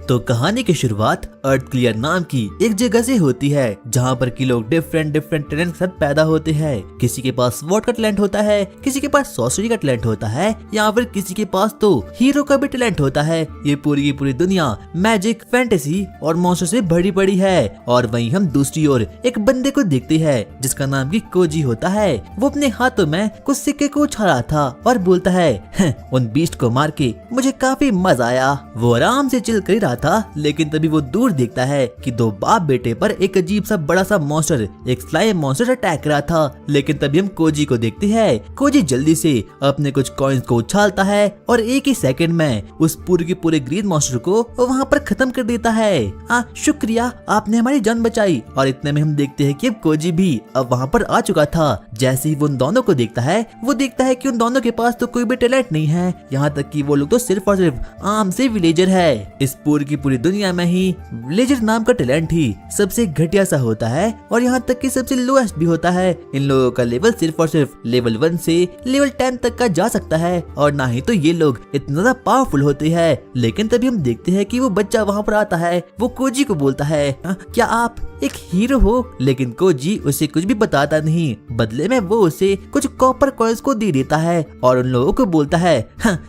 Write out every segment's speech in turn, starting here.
तो कहानी की शुरुआत अर्थ क्लियर नाम की एक जगह से होती है जहाँ पर कि लोग डिफरेंट टैलेंट के साथ पैदा होते हैं। किसी के पास वॉट का टैलेंट होता है, किसी के पास सॉर्सरी का टैलेंट होता है, या फिर किसी के पास तो हीरो का भी टैलेंट होता है। ये पूरी की पूरी दुनिया मैजिक, फैंटेसी और मॉन्स्टर से भरी पड़ी है। और वहीं हम दूसरी ओर एक बंदे को देखते हैं जिसका नाम की कोजी होता है। वो अपने हाथों में कुछ सिक्के को उछाल रहा था और बोलता है, उन बीस्ट को मार के मुझे काफी मजा आया। वो आराम से चिल कर रहा था, लेकिन तभी वो दूर देखता है कि दो बाप बेटे पर एक अजीब सा बड़ा सा मॉन्स्टर, एक स्लाइम मॉन्स्टर अटैक कर रहा था। लेकिन तभी हम कोजी को देखते हैं। कोजी जल्दी से अपने कुछ कॉइन्स को उछालता है और एक ही सेकंड में उस पूरे के पूरे ग्रीन मॉन्स्टर को वहाँ पर खत्म कर देता है। शुक्रिया, आपने हमारी जान बचाई। और इतने में हम देखते हैं कि अब कोजी भी अब वहाँ पर आ चुका था। जैसे ही वो उन दोनों को देखता है, वो देखता है कि उन दोनों के पास तो कोई भी टैलेंट नहीं है, यहाँ तक कि वो लोग तो सिर्फ और सिर्फ आम से विलेजर है। इस पूरी की पूरी दुनिया में ही विलेजर नाम का टैलेंट ही सबसे घटिया सा होता है और यहाँ तक कि सबसे लोएस्ट भी होता है। इन लोगों का लेवल सिर्फ और सिर्फ लेवल 1 से लेवल 10 तक का जा सकता है, और ना ही तो ये लोग इतना ज्यादा पावरफुल होते हैं। लेकिन तभी हम देखते हैं कि वो बच्चा वहाँ पर आता है। वो कोजी को बोलता है, क्या आप एक हीरो हो? लेकिन कोजी उसे कुछ भी बताता नहीं। बदले में वो उसे कुछ कॉपर कॉइन्स को दे देता है और उन लोगों को बोलता है,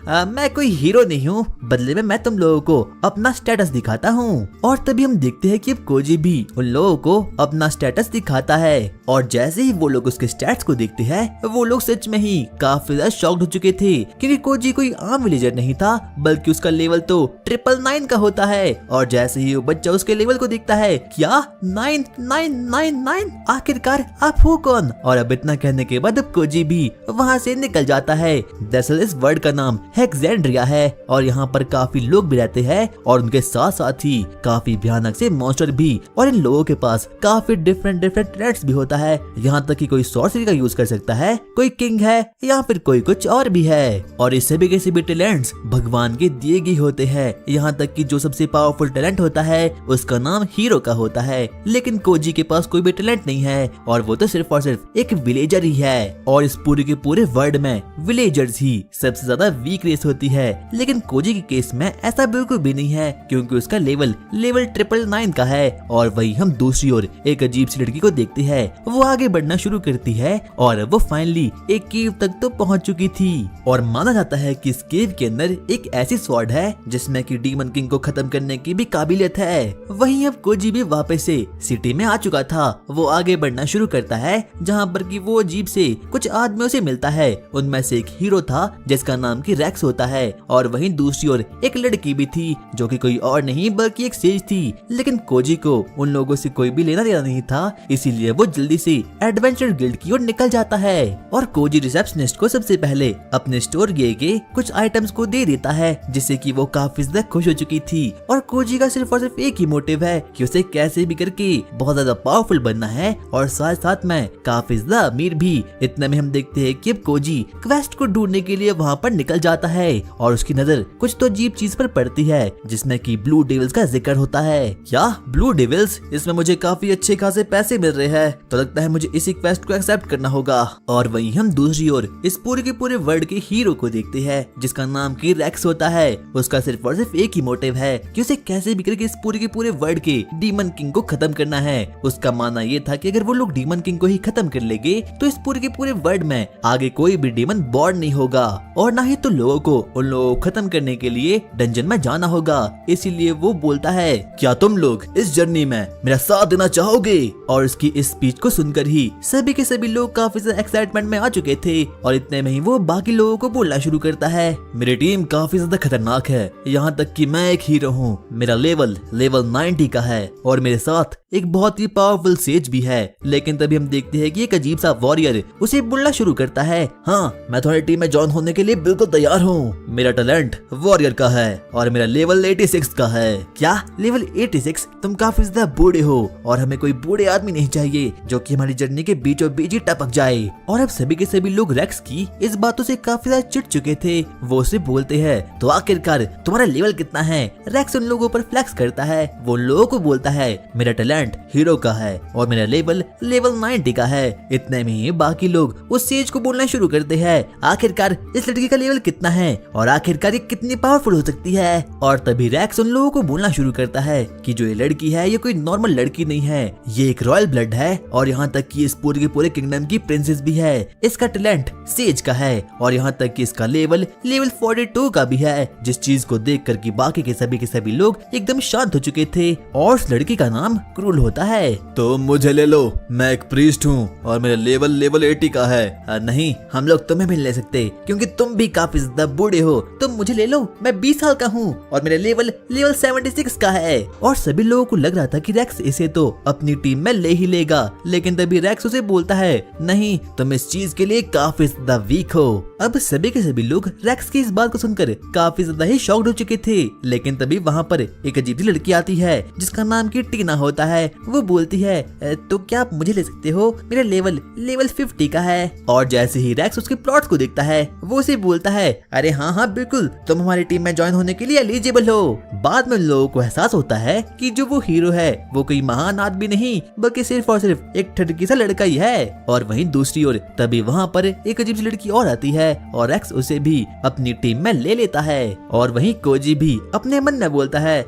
मैं कोई हीरो नहीं हूँ, बदले में मैं तुम लोगों को अपना स्टेटस दिखाता हूँ। और तभी हम देखते हैं कि अब कोजी भी उन लोगों को अपना स्टेटस दिखाता है। और जैसे ही वो लोग उसके स्टेट्स को देखते हैं, वो लोग सच में ही काफी ज्यादा शॉक्ड हो चुके थे, क्योंकि कोजी कोई आम विलेजर नहीं था, बल्कि उसका लेवल तो 999 का होता है। और जैसे ही वो बच्चा उसके लेवल को देखता है, क्या 9999? आखिरकार आप हो कौन? और अब इतना कहने के बाद अब कोजी भी वहाँ से निकल जाता है। दरअसल इस वर्ल्ड का नाम हेक्सेंड्रिया है और यहाँ पर काफी लोग भी रहते हैं और उनके साथ साथ ही काफी भयानक से मॉन्स्टर भी। और इन लोगों के पास काफी डिफरेंट टैलेंट्स भी होता है, यहाँ तक कि कोई सॉर्सरी का यूज कर सकता है, कोई किंग है, या फिर कोई कुछ और भी है। और इस सभी के सभी टैलेंट्स भगवान के दिए गए होते हैं। यहाँ तक कि जो सबसे पावरफुल टैलेंट होता है उसका नाम हीरो का होता है। लेकिन कोजी के पास कोई भी टैलेंट नहीं है और वो तो सिर्फ और सिर्फ एक विलेजर ही है। और इस पूरे के पूरे वर्ल्ड में विलेजर्स ही सबसे ज्यादा वीक रेस होती है। लेकिन कोजी के केस में ऐसा बिल्कुल भी नहीं है, क्योंकि उसका लेवल 999 का है। और वही हम दूसरी ओर एक अजीब सी लड़की को देखते हैं। वो आगे बढ़ना शुरू करती है और वो फाइनली एक केव तक तो पहुंच चुकी थी। और माना जाता है कि इस केव के अंदर एक ऐसी स्वॉर्ड है जिसमें कि डीमन किंग को खत्म करने की भी काबिलियत है। वहीं अब कोजी भी वापस से सिटी में आ चुका था। वो आगे बढ़ना शुरू करता है, जहाँ पर कि वो अजीब से कुछ आदमियों से मिलता है। उनमें से एक हीरो था जिसका नाम की रेक्स होता है, और वहीं दूसरी ओर एक लड़की भी थी जो कि कोई और नहीं बल्कि एक सेज थी। लेकिन कोजी को उन लोगों से कोई भी लेना देना नहीं था, इसीलिए वो जल्दी से एडवेंचर गिल्ड की ओर निकल जाता है। और कोजी रिसेप्शनिस्ट को सबसे पहले अपने स्टोर के कुछ आइटम्स को दे देता है, जिससे कि वो काफी ज्यादा खुश हो चुकी थी। और कोजी का सिर्फ और सिर्फ एक ही मोटिव है कि उसे कैसे भी करके बहुत ज्यादा पावरफुल बनना है और साथ साथ में काफी ज्यादा अमीर भी। इतने में हम देखते हैं कि अब कोजी क्वेस्ट को ढूंढने के लिए वहाँ पर निकल जाता है और उसकी नजर कुछ तो अजीब चीज पर पड़ती है, जिसमें कि ब्लू डेविल्स का जिक्र होता है। क्या ब्लू डेविल्स? इसमें मुझे काफी अच्छे खासे पैसे मिल रहे हैं, तो लगता है मुझे इसी क्वेस्ट को एक्सेप्ट करना होगा। और वहीं हम दूसरी ओर इस पूरे के पूरे वर्ल्ड के हीरो को देखते हैं जिसका नाम की रेक्स होता है। उसका सिर्फ और सिर्फ एक ही मोटिव है कि उसे कैसे भी करके इस पूरे के पूरे वर्ल्ड के डीमन किंग को खत्म करना है। उसका मानना ये था कि अगर वो लोग डीमन किंग को ही खत्म कर लेंगे तो इस पूरे के पूरे वर्ल्ड में आगे कोई भी डीमन बॉर्न नहीं होगा, और ना ही तो लोगों को उन लोगों को खत्म करने के लिए डंजन में जाना होगा। इसीलिए वो बोलता है, क्या तुम लोग इस जर्नी में मेरा साथ देना चाहोगे? और उसकी इस स्पीच को सुनकर ही सभी के सभी लोग काफी ज्यादा एक्साइटमेंट में आ चुके थे। और इतने में ही वो बाकी लोगों को बोलना शुरू करता है, मेरी टीम काफी ज्यादा खतरनाक है, यहाँ तक कि मैं एक हीरो हूँ, मेरा लेवल 90 का है और मेरे साथ एक बहुत ही पावरफुल सेज भी है। लेकिन तभी हम देखते हैं कि एक अजीब सा वॉरियर उसे बोलना शुरू करता है, हाँ मैं तुम्हारी टीम में ज्वाइन होने के लिए बिल्कुल तैयार हूँ, मेरा टैलेंट वॉरियर का है और मेरा लेवल 86 का है। क्या लेवल 86? तुम काफी ज्यादा बूढ़े हो और हमें कोई बूढ़े आदमी नहीं चाहिए जो कि हमारी जर्नी के बीचों बीच ही टपक जाए। और अब सभी के सभी लोग रेक्स की इस बातों से काफी ज्यादा चिढ़ चुके थे। वो उसे बोलते हैं, तो आखिरकार तुम्हारा लेवल कितना है? रेक्स उन लोगों पर फ्लेक्स करता है। वो उन लोगों को बोलता है, मेरा टैलेंट टैलेंट हीरो का है और मेरा लेवल लेवल 90 का है। इतने में ही बाकी लोग उस सेज को बोलना शुरू करते हैं, आखिरकार इस लड़की का लेवल कितना है और आखिरकार ये कितनी पावरफुल हो सकती है। और तभी रैक्स उन लोगों को बोलना शुरू करता है कि जो ये लड़की है ये कोई नॉर्मल लड़की नहीं है, ये एक रॉयल ब्लड है और यहाँ तक कि इस पूरे के पूरे किंगडम की प्रिंसेस भी है। इसका टैलेंट सेज का है और यहाँ तक कि इसका लेवल लेवल 42 का भी है। जिस चीज को देखकर कि बाकी के सभी लोग एकदम शांत हो चुके थे। और उस लड़की का नाम क्रूल होता है। तो मुझे ले लो, मैं एक प्रीस्ट हूँ और मेरा लेवल लेवल 80 का है। नहीं, हम लोग तुम्हें भी ले सकते क्योंकि तुम भी काफी ज्यादा बूढ़े हो। तुम मुझे ले लो, मैं 20 साल का हूँ और मेरा लेवल लेवल 76 का है। और सभी लोगों को लग रहा था कि रैक्स इसे तो अपनी टीम में ले ही लेगा, लेकिन तभी रैक्स उसे बोलता है नहीं, तुम इस चीज के लिए काफी ज्यादा वीक हो। अब सभी के सभी लोग रैक्स की इस बात को सुनकर काफी ज्यादा ही शॉक्ड हो चुके थे। लेकिन तभी वहाँ पर एक अजीब सी लड़की आती है जिसका नाम की टीना होता है। वो बोलती है तो क्या आप मुझे ले सकते हो, मेरा लेवल लेवल 50 का है। और जैसे ही रैक्स उसके प्लॉट्स को देखता है वो उसे बोलता है अरे हाँ हाँ बिल्कुल, तुम हमारी टीम में ज्वाइन होने के लिए एलिजिबल हो। बाद में लोगों को एहसास होता है कि जो वो हीरो है वो कोई महान आदमी नहीं बल्कि सिर्फ और सिर्फ एक ठटकी सा लड़का ही है। और वहीं दूसरी ओर तभी वहाँ पर एक अजीब सी लड़की और आती है और रैक्स उसे भी अपनी टीम में ले लेता है। और वहीं कोजी भी अपने मन में बोलता है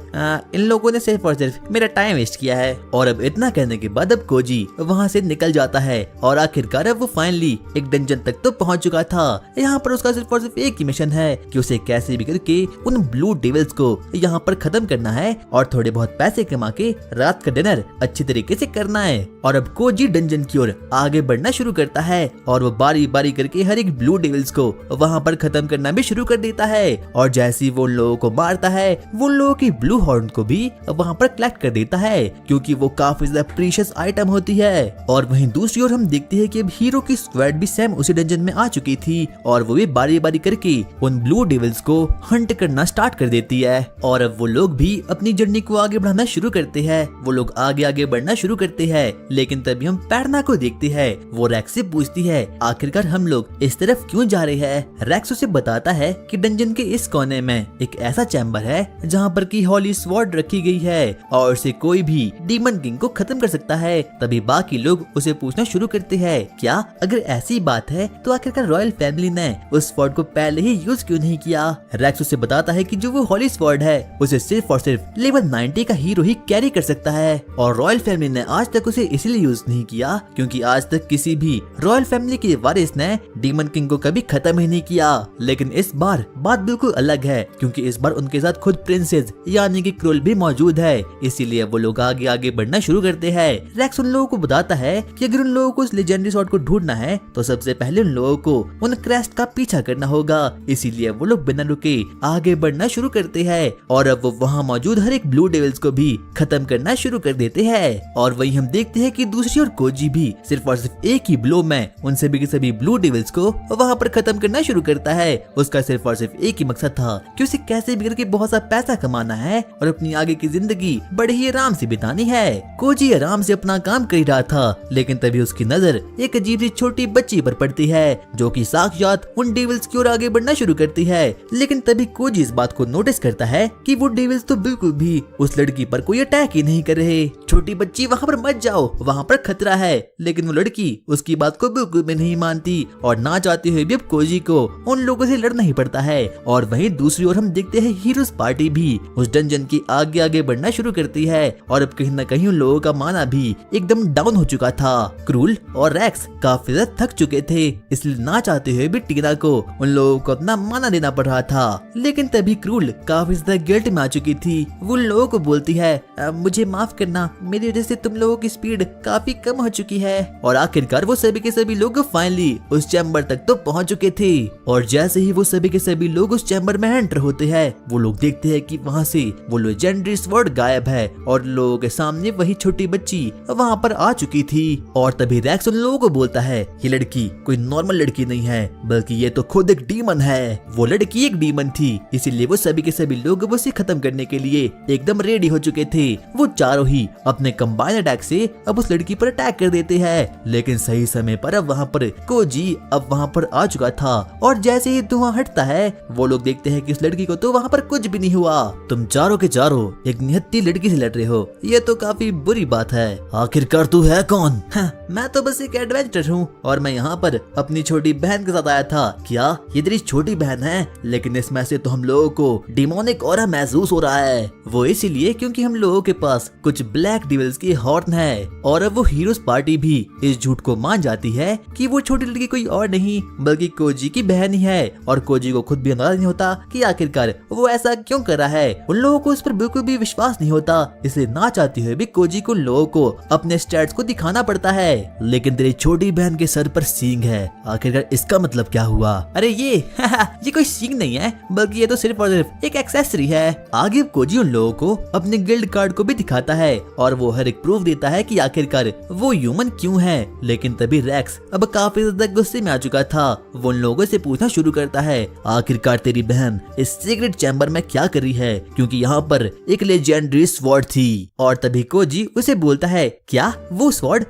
इन लोगों ने सिर्फ और सिर्फ मेरा टाइम वेस्ट किया है। और अब इतना कहने के बाद अब कोजी वहाँ से निकल जाता है और आखिरकार अब वो फाइनली एक डंजन तक तो पहुँच चुका था। यहाँ पर उसका सिर्फ और सिर्फ एक ही मिशन है कि उसे कैसे भी करके उन ब्लू डेविल्स को यहाँ पर खत्म करना है और थोड़े बहुत पैसे कमा के रात का डिनर अच्छी तरीके से करना है। और अब कोजी डंजन की ओर आगे बढ़ना शुरू करता है और वो बारी बारी करके हर एक ब्लू डेविल्स को वहाँ पर खत्म करना भी शुरू कर देता है। और जैसे ही वो लोगों को मारता है वो लोगों की ब्लू हॉर्न को भी वहाँ पर कलेक्ट कर देता है क्योंकि वो काफी ज्यादा प्रीशियस आइटम होती है। और वहीं दूसरी ओर हम देखते हैं कि अब हीरो की स्क्वाड भी सेम उसी डंजन में आ चुकी थी और वो भी बारी बारी करके उन ब्लू डेविल्स को हंट करना स्टार्ट कर देती है। और अब वो लोग भी अपनी जर्नी को आगे बढ़ाना शुरू करते हैं। वो लोग आगे आगे बढ़ना शुरू करते हैं। लेकिन तभी हम पैडना को देखते हैं। वो रैक्स से पूछती है आखिरकार हम लोग इस तरफ क्यों जा रहे हैं। रैक्स उसे बताता है कि डंजन के इस कोने में एक ऐसा चैम्बर है जहाँ पर की हॉली स्वॉर्ड रखी गई है और उसे कोई भी डीमन किंग को खत्म कर सकता है। तभी बाकी लोग उसे पूछना शुरू करते हैं क्या अगर ऐसी बात है तो आखिरकार रॉयल फैमिली ने उस स्वॉर्ड को पहले ही यूज क्यों नहीं किया। रैक्स उसे बताता है कि जो वो हॉली स्वॉर्ड है उसे सिर्फ और सिर्फ लेवल 90 का हीरो ही कैरी कर सकता है और रॉयल फैमिली ने आज तक उसे इसलिए यूज नहीं किया क्योंकि आज तक किसी भी रॉयल फैमिली के वारिस ने डीमन किंग को कभी खत्म ही नहीं किया। लेकिन इस बार बात बिल्कुल अलग है क्योंकि इस बार उनके साथ खुद प्रिंसेस यानी कि क्रूल भी मौजूद है, इसीलिए वो लोग आगे आगे बढ़ना शुरू करते हैं। रैक्स उन लोगों को बताता है कि अगर उन लोगों को उस लेजेंडरी स्वॉर्ड को ढूंढना है तो सबसे पहले उन लोगों को उन क्रेस्ट का पीछा करना होगा। इसीलिए वो लोग बिना रुके आगे बढ़ना शुरू करते हैं और अब वो वहाँ मौजूद हर एक ब्लू डेविल्स को भी खत्म करना शुरू कर देते हैं। और वही हम देखते हैं कि दूसरी ओर कोजी भी सिर्फ और सिर्फ एक ही ब्लो में उन सभी के सभी ब्लू डेविल्स को वहाँ पर खत्म करना शुरू करता है। उसका सिर्फ और सिर्फ एक ही मकसद था कि उसे कैसे भी करके बहुत सा पैसा कमाना है और अपनी आगे की जिंदगी बड़े ही आराम से बितानी है। कोजी आराम से अपना काम कर रहा था लेकिन तभी उसकी नजर एक अजीब सी छोटी बच्ची पर पड़ती है जो कि साक्षात उन डेविल्स की ओर आगे बढ़ना शुरू करती है। लेकिन तभी कोजी इस बात को नोटिस करता है कि वो डेविल्स तो बिल्कुल भी उस लड़की पर कोई अटैक ही नहीं कर रहे। छोटी बच्ची वहाँ पर मत जाओ, वहाँ पर खतरा है। लेकिन वो लड़की उसकी बात को बिल्कुल भी नहीं मानती और ना चाहते हुए भी अब कोजी को उन लोगों से लड़ना ही पड़ता है। और वहीं दूसरी ओर हम देखते हैं हीरोज पार्टी भी उस डंजन की आगे आगे बढ़ना शुरू करती है और अब कहीं न कहीं उन लोगों का माना भी एकदम डाउन हो चुका था। क्रूल और रैक्स काफी ज्यादा थक चुके थे, इसलिए ना चाहते हुए भी टीना को उन लोगों को अपना माना देना पड़ रहा था। लेकिन तभी क्रूल काफी ज्यादा गिल्ट में आ चुकी थी। वो उन लोगों को बोलती है मुझे माफ करना, मेरी वजह से तुम लोगों की स्पीड काफी कम हो चुकी है। और आखिरकार वो सभी के सभी लोग फाइनली उस चैम्बर तक तो पहुंच चुके थे। और जैसे ही वो सभी के सभी लोग उस चैम्बर में एंटर होते हैं वो लोग देखते हैं कि वहाँ से वो लेजेंडरी स्वॉर्ड गायब है और लोगों के सामने वही छोटी बच्ची वहाँ पर आ चुकी थी। और तभी रैक्स उन लोगों को बोलता है ये लड़की कोई नॉर्मल लड़की नहीं है बल्कि ये तो खुद एक डीमन है। वो लड़की एक डीमन थी, इसीलिए वो सभी के सभी लोग उसे खत्म करने के लिए एकदम रेडी हो चुके थे। वो चारों ही अपने कंबाइन अटैक से अब उस लड़की पर अटैक कर देते हैं। लेकिन सही समय पर अब वहाँ पर कोजी अब वहाँ पर आ चुका था और जैसे ही धुआं हटता है वो लोग देखते हैं कि उस लड़की को तो वहाँ पर कुछ भी नहीं हुआ। तुम चारों के चारों एक निहत्ती लड़की से लड़ रहे हो, ये तो काफी बुरी बात है। आखिरकार तू है कौन? हाँ, मैं तो बस एक एडवेंचर हूँ और मैं यहाँ पर अपनी छोटी बहन के साथ आया था। क्या ये तेरी छोटी बहन है? लेकिन इसमें से तो हम लोगों को डिमोनिक ऑरा महसूस हो रहा है। वो इसीलिए क्योंकि हम लोगों के पास कुछ ब्लैक डिविल्स की हॉर्न है और अब वो हीरोज पार्टी भी इस झूठ को मान जाती है कि वो छोटी लड़की कोई और नहीं बल्कि कोजी की बहन ही है। और कोजी को खुद भी अंदाजा नहीं होता कि आखिरकार वो ऐसा क्यों कर रहा है। उन लोगों को उस पर बिल्कुल भी विश्वास नहीं होता, इसलिए ना चाहते हुए भी कोजी को लोगों को अपने स्टैट्स को दिखाना पड़ता है। लेकिन तेरी छोटी बहन के सर पर सींग है, आखिरकार इसका मतलब क्या हुआ? अरे ये कोई सींग नहीं है बल्कि ये तो सिर्फ और सिर्फ एक एक्सेसरी है। आगे कोजी उन लोगों को अपने गिल्ड कार्ड को भी दिखाता है और वो हर एक प्रूफ देता है कि आखिरकार वो ह्यूमन क्यों है। लेकिन तभी रैक्स अब काफी ज्यादा गुस्से में आ चुका था। वो उन लोगों से पूछना शुरू करता है, आखिरकार तेरी बहन इस सीक्रेट चैम्बर में क्या कर रही है? क्योंकि यहाँ पर एक लेजेंडरी स्वॉर्ड थी। और तभी कोजी उसे बोलता है, क्या वो स्वॉर्ड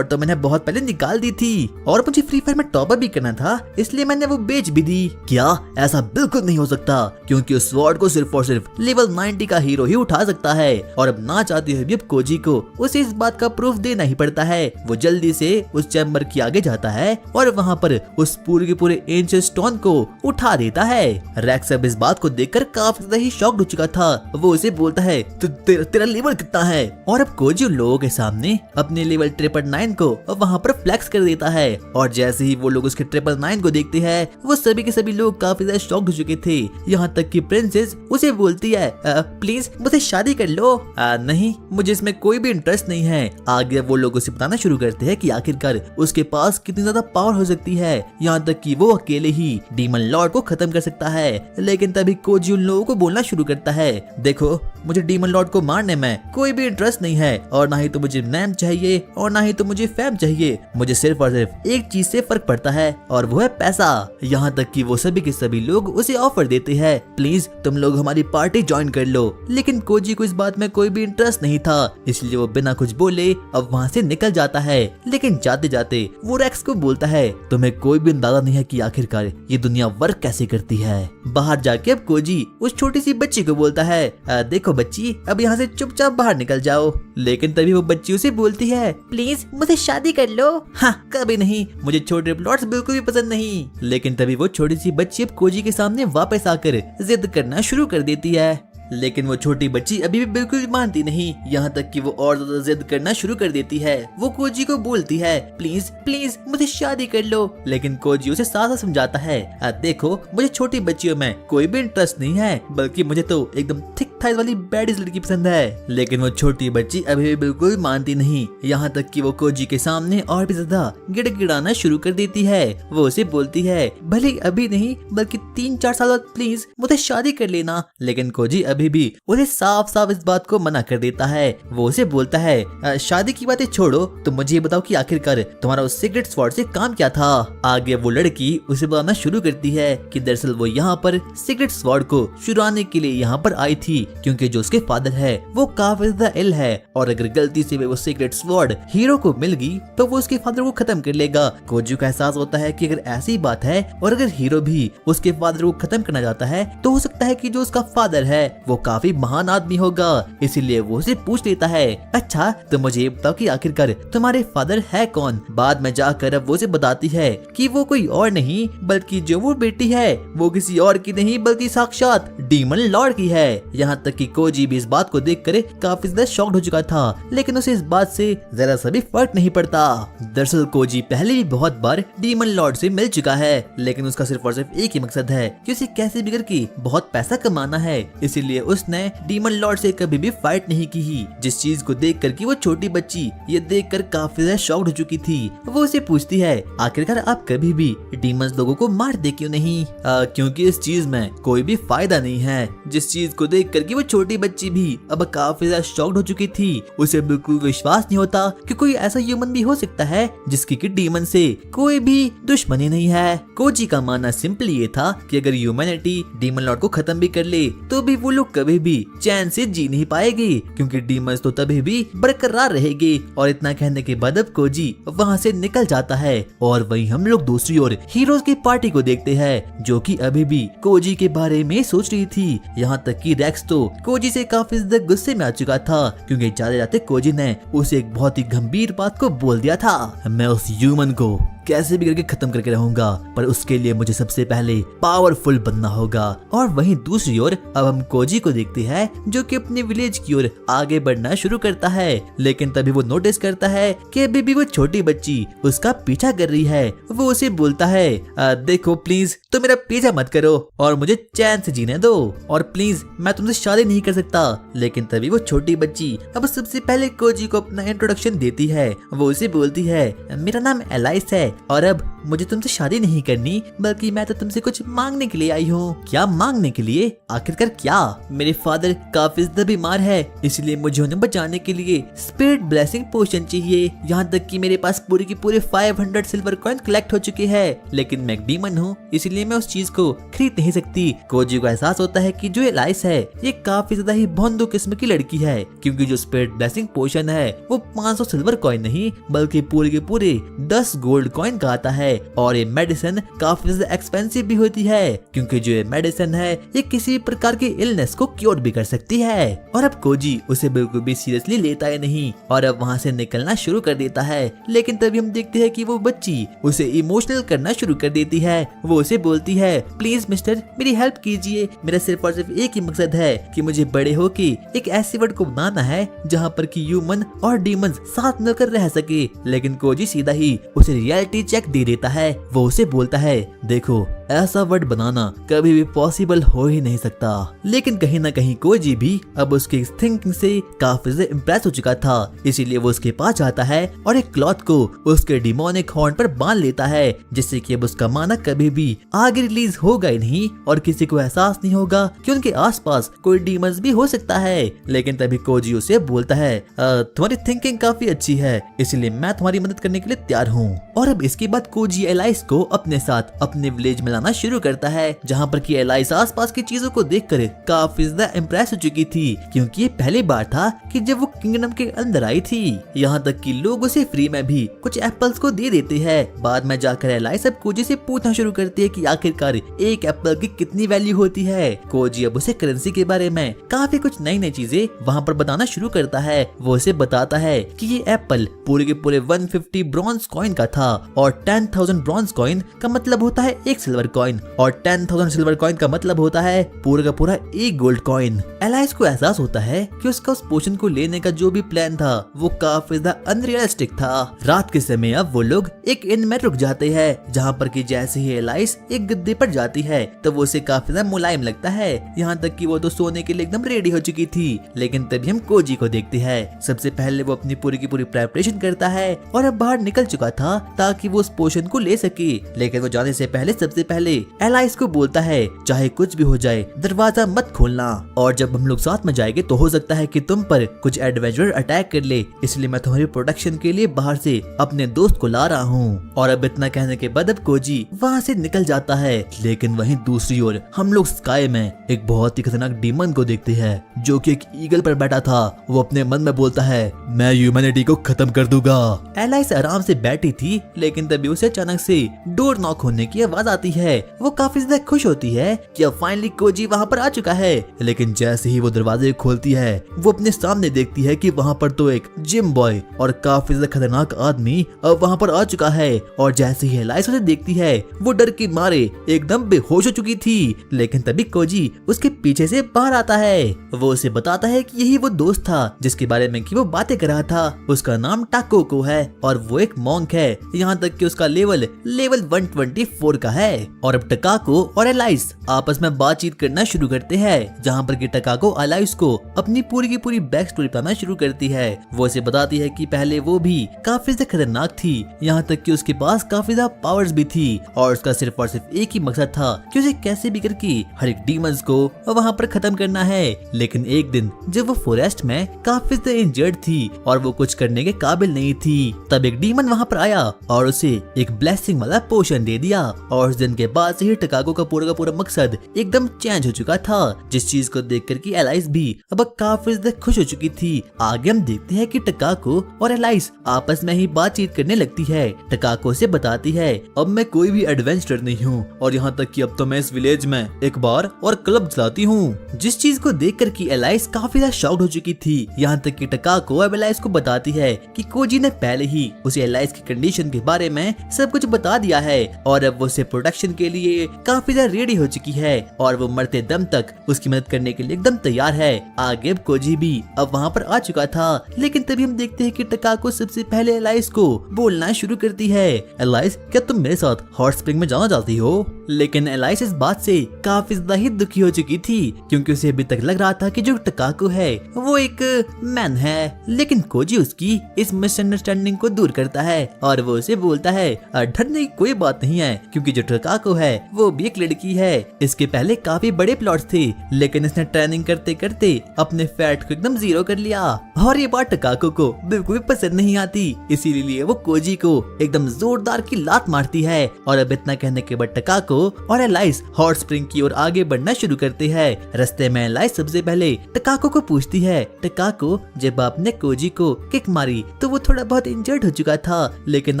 तो मैंने बहुत पहले निकाल दी थी और मुझे फ्री फायर में टॉप अप भी करना था, इसलिए मैंने वो बेच भी दी। क्या? ऐसा बिल्कुल नहीं हो सकता, क्योंकि उस स्वॉर्ड को सिर्फ और सिर्फ लेवल 90 का हीरो ही उठा सकता है। और अब ना चाहते हुए भी अब कोजी को उसे इस बात का प्रूफ देना ही पड़ता है। वो जल्दी से उस चैम्बर के आगे जाता है और वहाँ पर उस पूरे के पूरे एंशिएंट स्टोन को उठा देता है। रैक्स अब इस बात को देखकर काफी ज्यादा ही शॉक्ड हो चुका था। वो उसे बोलता है, तेरा लेवल कितना है? और अब कोजी उन लोगों के सामने अपने लेवल 999 को वहाँ पर फ्लैक्स कर देता है। और जैसे ही वो लोग उसके 999 को देखते हैं, वो सभी के सभी लोग काफी ज्यादा शॉक्ड हो चुके थे। यहाँ तक कि प्रिंसेस उसे बोलती है, प्लीज मुझे शादी कर लो। नहीं, मुझे इसमें कोई भी इंटरेस्ट नहीं है। आगे वो लोग उसे बताना शुरू करते हैं कि आखिरकार उसके पास कितनी ज्यादा पावर हो सकती है, यहाँ तक कि वो अकेले ही डीमन लॉर्ड को खत्म कर सकता है। लेकिन तभी कोजी उन लोगों को बोलना शुरू करता है, देखो मुझे डीमन लॉर्ड को मारने में कोई भी इंटरेस्ट नहीं है और ना ही तो मुझे नेम चाहिए और ना ही तो मुझे फेम चाहिए। मुझे सिर्फ और सिर्फ एक चीज से फर्क पड़ता है और वो है पैसा। यहाँ तक कि वो सभी के सभी लोग उसे ऑफर देते हैं, प्लीज तुम लोग हमारी पार्टी ज्वाइन कर लो। लेकिन कोजी को इस बात में कोई भी इंटरेस्ट नहीं था, इसलिए वो बिना कुछ बोले अब वहाँ से निकल जाता है। लेकिन जाते जाते वो रैक्स को बोलता है, तुम्हें कोई भी अंदाजा नहीं है कि आखिरकार ये दुनिया वर्क कैसे करती है। बाहर जाके अब कोजी उस छोटी सी बच्ची को बोलता है, देखो बच्ची, अब यहाँ से चुपचाप बाहर निकल जाओ। लेकिन तभी वो बच्ची उसे बोलती है, प्लीज मुझे शादी कर लो। हाँ, कभी नहीं, मुझे छोटे प्लॉट्स बिल्कुल भी पसंद नहीं। लेकिन तभी वो छोटी सी बच्ची अब कोजी के सामने वापस आकर जिद करना शुरू कर देती है। लेकिन वो छोटी बच्ची अभी भी बिल्कुल भी मानती नहीं, यहाँ तक कि वो और ज्यादा जिद करना शुरू कर देती है। वो कोजी को बोलती है, प्लीज प्लीज मुझे शादी कर लो। लेकिन कोजी उसे साफ साफ समझाता है, देखो मुझे छोटी बच्चियों में कोई भी इंटरेस्ट नहीं है, बल्कि मुझे तो एकदम थिक थाइज वाली बैडिस लड़की पसंद है। लेकिन वो छोटी बच्ची अभी भी बिल्कुल मानती नहीं, यहाँ तक कि वो कोजी के सामने और भी ज्यादा गिड़गिड़ाना शुरू कर देती है। वो उसे बोलती है, भले अभी नहीं बल्कि 3-4 साल बाद प्लीज मुझे शादी कर लेना। लेकिन कोजी अभी भी उसे साफ साफ इस बात को मना कर देता है। वो उसे बोलता है, शादी की बातें छोड़ो, तो मुझे ये बताओ कि आखिरकार तुम्हारा उस सीक्रेट स्वॉर्ड से काम क्या था। आगे वो लड़की उसे बताना शुरू करती है कि दरअसल वो यहाँ पर सीक्रेट स्वॉर्ड को चुराने के लिए यहाँ पर आई थी, क्योंकि जो उसके फादर है वो काफी ज्यादा इल है और अगर गलती से वो सीक्रेट स्वॉर्ड हीरो को मिल गई तो वो उसके फादर को खत्म कर लेगा। कोजी को एहसास होता है कि अगर ऐसी बात है और अगर हीरो भी उसके फादर को खत्म करना चाहता है तो हो सकता है कि जो उसका फादर है वो काफी महान आदमी होगा। इसीलिए वो उसे पूछ लेता है, अच्छा तो मुझे ये बताओ कि आखिरकार तुम्हारे फादर है कौन। बाद में जाकर अब वो उसे बताती है कि वो कोई और नहीं बल्कि जो वो बेटी है वो किसी और की नहीं बल्कि साक्षात डीमन लॉर्ड की है। यहाँ तक कि कोजी भी इस बात को देखकर काफी ज्यादा शॉक्ड हो चुका था, लेकिन उसे इस बात से जरा सा भी फर्क नहीं पड़ता। दरअसल कोजी पहले भी बहुत बार डीमन लॉर्ड से मिल चुका है, लेकिन उसका सिर्फ और सिर्फ एक ही मकसद है कि उसे कैसे भी करके बहुत पैसा कमाना है। इसीलिए उसने डीमन लॉर्ड से कभी भी फाइट नहीं की। जिस चीज को देख कर कि वो छोटी बच्ची ये देखकर काफी ज्यादा शॉक्ड हो चुकी थी। वो उसे पूछती है, आखिरकार आप कभी भी डीमंस लोगों को मारते क्यों नहीं? क्योंकि इस चीज में कोई भी फायदा नहीं है। जिस चीज को देख कर कि वो छोटी बच्ची भी अब काफी ज्यादा शॉक्ड हो चुकी थी। उसे बिल्कुल विश्वास नहीं होता कि कोई ऐसा ह्यूमन भी हो सकता है जिसकी कि डीमन से कोई भी दुश्मनी नहीं है। कोजी का मानना सिंपली ये था कि अगर ह्यूमैनिटी डीमन लॉर्ड को खत्म भी कर ले तो भी वो लोग कभी भी चैन से जी नहीं पाएगी, क्योंकि डीमंस तो तभी भी बरकरार रहेगी। और इतना कहने के बाद अब कोजी वहाँ से निकल जाता है। और वहीं हम लोग दूसरी ओर हीरोज की पार्टी को देखते हैं, जो कि अभी भी कोजी के बारे में सोच रही थी। यहाँ तक कि रेक्स तो कोजी से काफी ज्यादा गुस्से में आ चुका था, क्योंकि जाते जाते कोजी ने उसे एक बहुत ही गंभीर बात को बोल दिया था। मैं उस ह्यूमन को कैसे भी करके खत्म करके रहूंगा, पर उसके लिए मुझे सबसे पहले पावरफुल बनना होगा। और वहीं दूसरी ओर अब हम कोजी को देखते हैं, जो कि अपने विलेज की ओर आगे बढ़ना शुरू करता है। लेकिन तभी वो नोटिस करता है कि अभी भी वो छोटी बच्ची उसका पीछा कर रही है। वो उसे बोलता है, देखो प्लीज तो मेरा पीछा मत करो और मुझे चैन से जीने दो, और प्लीज मैं तुमसे शादी नहीं कर सकता। लेकिन तभी वो छोटी बच्ची अब सबसे पहले कोजी को अपना इंट्रोडक्शन देती है। वो उसे बोलती है, मेरा नाम एलाइस है और अब मुझे तुमसे शादी नहीं करनी, बल्कि मैं तो तुमसे कुछ मांगने के लिए आई हूँ। क्या मांगने के लिए? आखिरकार क्या? मेरे फादर काफी ज्यादा बीमार है, इसलिए मुझे उन्हें बचाने के लिए स्पिरिट ब्लेसिंग पोशन चाहिए। यहाँ तक कि मेरे पास पूरे के पूरे 500 सिल्वर कॉइन कलेक्ट हो चुके हैं, लेकिन मैं डीमन हूँ, इसलिए मैं उस चीज को खरीद नहीं सकती। कोजी को एहसास होता है कि जो एलाइस है ये काफी ज्यादा ही भोंदू किस्म की लड़की है, क्योंकि जो स्पिरिट ब्लेसिंग पोशन है वो 500 सिल्वर कॉइन नहीं बल्कि पूरे के पूरे 10 गोल्ड कॉइन का आता है। और ये मेडिसिन काफी ज्यादा एक्सपेंसिव भी होती है, क्योंकि जो ये मेडिसिन है ये किसी भी प्रकार की इलनेस को क्योर भी कर सकती है। और अब कोजी उसे बिल्कुल भी सीरियसली लेता है नहीं और अब वहाँ से निकलना शुरू कर देता है। लेकिन तभी हम देखते हैं कि वो बच्ची उसे इमोशनल करना शुरू कर देती है। वो उसे बोलती है, प्लीज मिस्टर मेरी हेल्प कीजिए, मेरा सिर्फ और सिर्फ एक ही मकसद है कि मुझे बड़े होके एक ऐसी वर्ल्ड को बनाना है जहाँ पर कि ह्यूमन और डीमंस साथ मिलकर रह सके। लेकिन कोजी सीधा ही उसे रियलिटी चेक दे देता है। वो उसे बोलता है, देखो ऐसा वर्ड बनाना कभी भी पॉसिबल हो ही नहीं सकता। लेकिन कहीं ना कहीं कोजी भी अब उसके थिंकिंग से काफी ज्यादा इम्प्रेस हो चुका था, इसीलिए वो उसके पास जाता है और एक क्लॉथ को उसके डिमोनिक हॉर्न पर बांध लेता है, जिससे कि अब उसका माना कभी भी आगे रिलीज होगा ही नहीं और किसी को एहसास नहीं होगा कि उनके आसपास कोई डीमंस भी हो सकता है। लेकिन तभी कोजी उसे बोलता है, तुम्हारी थिंकिंग काफी अच्छी है, इसलिए मैं तुम्हारी मदद करने के लिए तैयार हूँ। और अब इसके बाद कोजी एलाइस को अपने साथ अपने विलेज में लाना शुरू करता है, जहाँ पर कि एलाइस आसपास की चीजों को देखकर काफी ज्यादा इम्प्रेस हो चुकी थी, क्योंकि ये पहली बार था कि जब वो किंगडम के अंदर आई थी। यहाँ तक कि लोग उसे फ्री में भी कुछ एप्पल्स को दे देते हैं। बाद में जाकर एलाइस अब कोजी से पूछना शुरू करती है कि आखिरकार एक एप्पल की कितनी वैल्यू होती है। कोजी अब उसे करेंसी के बारे में काफी कुछ नई नई चीजें वहाँ पर बताना शुरू करता है। वो उसे बताता है कि ये एप्पल पूरे के पूरे 150 ब्रॉन्ज कॉइन का था और 10,000 ब्रॉन्ज कॉइन का मतलब होता है एक सिल्वर कॉइन और 10,000 सिल्वर कॉइन का मतलब होता है पूरा का पूरा एक गोल्ड कॉइन। एलाइस को एहसास होता है कि उसका उस पोशन को लेने का जो भी प्लान था वो काफी ज्यादा अनरियलिस्टिक था। रात के समय अब वो लोग एक इन में रुक जाते हैं, जहाँ पर कि जैसे ही एलाइस एक गद्दे पर जाती है तो वो उसे काफी ज्यादा मुलायम लगता है, यहाँ तक कि वो तो सोने के लिए एकदम रेडी हो चुकी थी। लेकिन तभी हम कोजी को देखते हैं। सबसे पहले वो अपनी पूरी की पूरी प्रेपरेशन करता है और अब बाहर निकल चुका था ताकि वो उस पोशन को ले सके। लेकिन वो जाने से पहले सबसे पहले एलाइस को बोलता है, चाहे कुछ भी हो जाए दरवाजा मत खोलना, और जब हम लोग साथ में जाएंगे तो हो सकता है कि तुम पर कुछ एडवेंचरर अटैक कर ले, इसलिए मैं तुम्हारी प्रोटेक्शन के लिए बाहर से अपने दोस्त को ला रहा हूँ। और अब इतना कहने के बाद अब कोजी वहाँ से निकल जाता है। लेकिन वहीं दूसरी ओर हम लोग स्काई में एक बहुत ही खतरनाक डीमन को देखते हैं, जो कि एक ईगल पर बैठा था। वो अपने मन में बोलता है, मैं ह्यूमैनिटी को खत्म कर दूंगा। एलाइस आराम से बैठी थी, लेकिन तभी उसे अचानक से डोर नॉक होने की आवाज आती है। वो काफी ज्यादा खुश होती है कि अब फाइनली कोजी वहाँ पर आ चुका है। लेकिन जैसे ही वो दरवाजे खोलती है वो अपने सामने देखती है कि वहाँ पर तो एक जिम बॉय और काफी ज्यादा खतरनाक आदमी अब वहाँ पर आ चुका है। और जैसे ही एलाइस उसे देखती है वो डर के मारे एकदम बेहोश हो चुकी थी। लेकिन तभी कोजी उसके पीछे से बाहर आता है। वो उसे बताता है कि यही वो दोस्त था जिसके बारे में कि वो बातें कर रहा था। उसका नाम टाकोको है और वो एक मॉन्क है, यहाँ तक कि उसका लेवल 124 का है। और अब टकाको और एलाइस आपस में बातचीत करना शुरू करते हैं, जहाँ पर कि टकाको एलाइस को अपनी पूरी की पूरी बैक स्टोरी बताना शुरू करती है। वो उसे बताती है कि पहले वो भी काफी ज्यादा खतरनाक थी, यहाँ तक कि उसके पास काफी ज्यादा पावर्स भी थी और उसका सिर्फ और सिर्फ एक ही मकसद था कि उसे कैसे भी करके हर एक डीमंस को वहाँ पर खत्म करना है। लेकिन एक दिन जब वो फॉरेस्ट में काफी ज्यादा इंजर्ड थी और वो कुछ करने के काबिल नहीं थी, तब एक डीमन वहाँ पर आया और उसे एक ब्लेसिंग वाला पोशन दे दिया। और उस दिन के बाद से ही टकाको का पूरा मकसद एकदम चेंज हो चुका था, जिस चीज को देखकर कि एलाइस भी अब काफी ज्यादा खुश हो चुकी थी। आगे हम देखते हैं कि टकाको और एलाइस आपस में ही बातचीत करने लगती है। टकाको से बताती है, अब मैं कोई भी एडवेंचरर नहीं हूँ और यहाँ तक कि अब तो मैं इस विलेज में एक बार और क्लब चलाती हूँ। जिस चीज को देखकर कि एलाइस काफी ज्यादा शॉक्ड हो चुकी थी। यहाँ तक कि टकाको अब एलाइस को बताती है कि कोजी ने पहले ही उसे एलाइस की कंडीशन के बारे में सब कुछ बता दिया है और अब वो उसे प्रोटेक्शन के लिए काफी ज्यादा रेडी हो चुकी है और वो मरते दम तक उसकी मदद करने के लिए एकदम तैयार है। आगे अब कोजी भी अब वहाँ पर आ चुका था, लेकिन तभी हम देखते हैं कि टकाको सबसे पहले एलाइस को बोलना शुरू करती है, एलाइस क्या तुम मेरे साथ हॉट स्प्रिंग में जाना चाहती हो? लेकिन एलाइस इस बात से काफी ज्यादा ही दुखी हो चुकी थी, क्योंकि उसे अभी तक लग रहा था कि जो टकाको है वो एक मैन है। लेकिन कोजी उसकी इस मिसअंडरस्टैंडिंग को दूर करता है और वो उसे बोलता है, डरने की कोई बात नहीं है, क्योंकि जो टकाको है वो भी एक लड़की है। इसके पहले काफी बड़े प्लॉट्स थे, लेकिन इसने ट्रेनिंग करते करते अपने फैट को एकदम जीरो कर लिया और ये बात टकाको को बिल्कुल भी पसंद नहीं आती। इसीलिए वो कोजी को एकदम जोरदार की लात मारती है और अब इतना कहने के बाद टकाको और एलाइस हॉट स्प्रिंग की ओर आगे बढ़ना शुरू करते हैं। रास्ते में एलाइस सबसे पहले टकाको को पूछती है, टकाको जब आपने कोजी को किक मारी तो वो थोड़ा बहुत इंजर्ड हो चुका था, लेकिन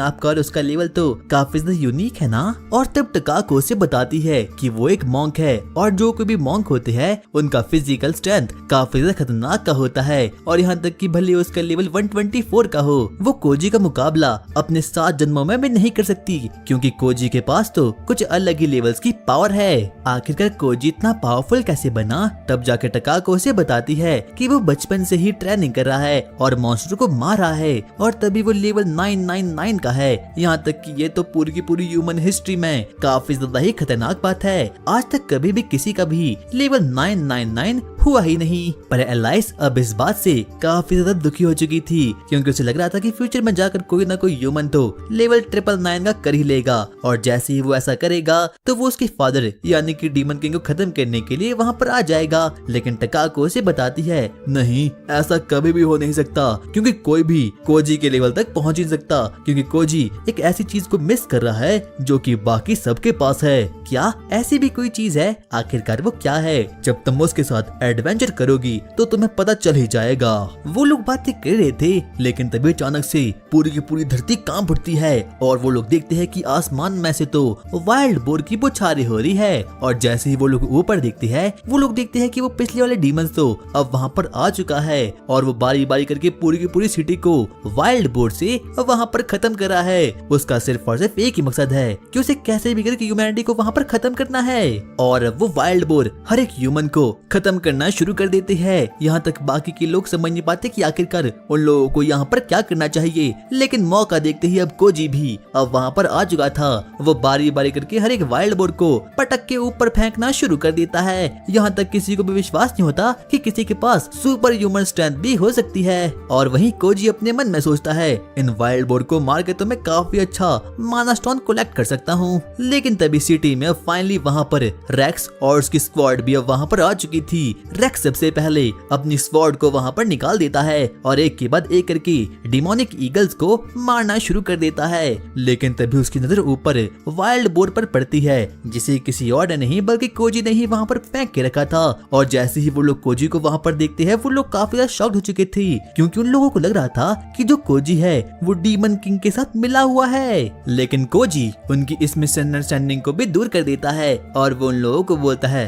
आपका और उसका लेवल तो काफी ज्यादा यूनिक है ना? और तब टकाको से बताती है कि वो एक मॉन्क है और जो कोई भी मॉन्क होते हैं उनका फिजिकल स्ट्रेंथ काफी ज्यादा खतरनाक का होता है और यहाँ तक कि भले उसका लेवल 124 का हो, वो कोजी का मुकाबला अपने 7 जन्मों में भी नहीं कर सकती, क्योंकि कोजी के पास तो कुछ अलग ही लेवल्स की पावर है। आखिरकार कोजी इतना पावरफुल कैसे बना? तब जाके टकाको से बताती है कि वो बचपन से ही ट्रेनिंग कर रहा है और मॉन्स्टर को मार रहा है और तभी वो लेवल 999 का है। यहाँ तक कि ये तो पूरी की पूरी ह्यूमन हिस्ट्री में काफी ज्यादा ही खतरनाक बात है। आज तक कभी भी किसी का भी लेवल 999 हुआ ही नहीं। पर एलाइस अब इस बात से काफी ज्यादा दुखी हो चुकी थी, क्योंकि उसे लग रहा था कि फ्यूचर में जाकर कोई ना कोई ह्यूमन तो लेवल 999 का कर ही लेगा और जैसे ही वो ऐसा करेगा तो वो उसके फादर यानी कि डीमन किंग को खत्म करने के लिए वहाँ पर आ जाएगा। लेकिन टकाको उसे बताती है, नहीं ऐसा कभी भी हो नहीं सकता, क्योंकि कोई भी कोजी के लेवल तक पहुँच नहीं सकता, क्योंकि कोजी एक ऐसी चीज को मिस कर रहा है जो कि बाकी सबके पास है। क्या ऐसी भी कोई चीज है? आखिरकार वो क्या है? जब तुम उसके साथ एडवेंचर करोगी तो तुम्हें पता चल ही जाएगा। वो लोग बातें कर रहे थे, लेकिन तभी अचानक से पूरी की पूरी धरती कांप उठती है और वो लोग देखते हैं कि आसमान में से तो वाइल्ड बोर की बौछारें हो रही है और जैसे ही वो लोग ऊपर देखते हैं वो लोग देखते हैं कि वो पिछले वाले डीमंस तो अब वहाँ पर आ चुका है और वो बारी बारी करके पूरी की पूरी सिटी को वाइल्ड बोर से वहाँ पर खत्म कर रहा है। उसका सिर्फ और सिर्फ एक ही मकसद है कि उसे कैसे भी करके ह्यूमैनिटी को वहाँ पर खत्म करना है और वो वाइल्ड बोर हर एक ह्यूमन को खत्म करना शुरू कर देते हैं। यहाँ तक बाकी के लोग समझ नहीं पाते कि आखिरकार उन लोगों को यहाँ पर क्या करना चाहिए, लेकिन मौका देखते ही अब कोजी भी अब वहाँ पर आ चुका था। वो बारी बारी करके हर एक वाइल्ड बोर को पटक के ऊपर फेंकना शुरू कर देता है। यहाँ तक किसी को भी विश्वास नहीं होता कि किसी के पास सुपर ह्यूमन स्ट्रेंथ भी हो सकती है। और वहीं कोजी अपने मन में सोचता है, इन वाइल्ड बोर को मार के तो मैं काफी अच्छा माना स्टोन कलेक्ट कर सकता हूँ। लेकिन तभी सिटी में अब फाइनली वहाँ पर रेक्स और उसकी स्क्वाड भी अब वहाँ पर आ चुकी थी। रेक्स सबसे पहले अपनी स्क्वाड को वहाँ पर निकाल देता है और एक के बाद एक करके डिमोनिक ईगल्स को मारना शुरू कर देता है। लेकिन तभी उसकी नजर ऊपर वाइल्ड बोर पर पड़ती है, जिसे किसी और ने नहीं बल्कि कोजी ने ही वहाँ पर फेंक के रखा था। और जैसे ही वो लोग कोजी को वहाँ पर देखते हैं वो लोग काफी ज्यादा शॉक्ड हो चुके थे, क्योंकि उन लोगों को लग रहा था कि जो कोजी है वो डीमन किंग के साथ मिला हुआ है। लेकिन कोजी उनकी इस मिसअंडरस्टैंडिंग को भी दूर कर देता है और वो उन लोगों को बोलता है,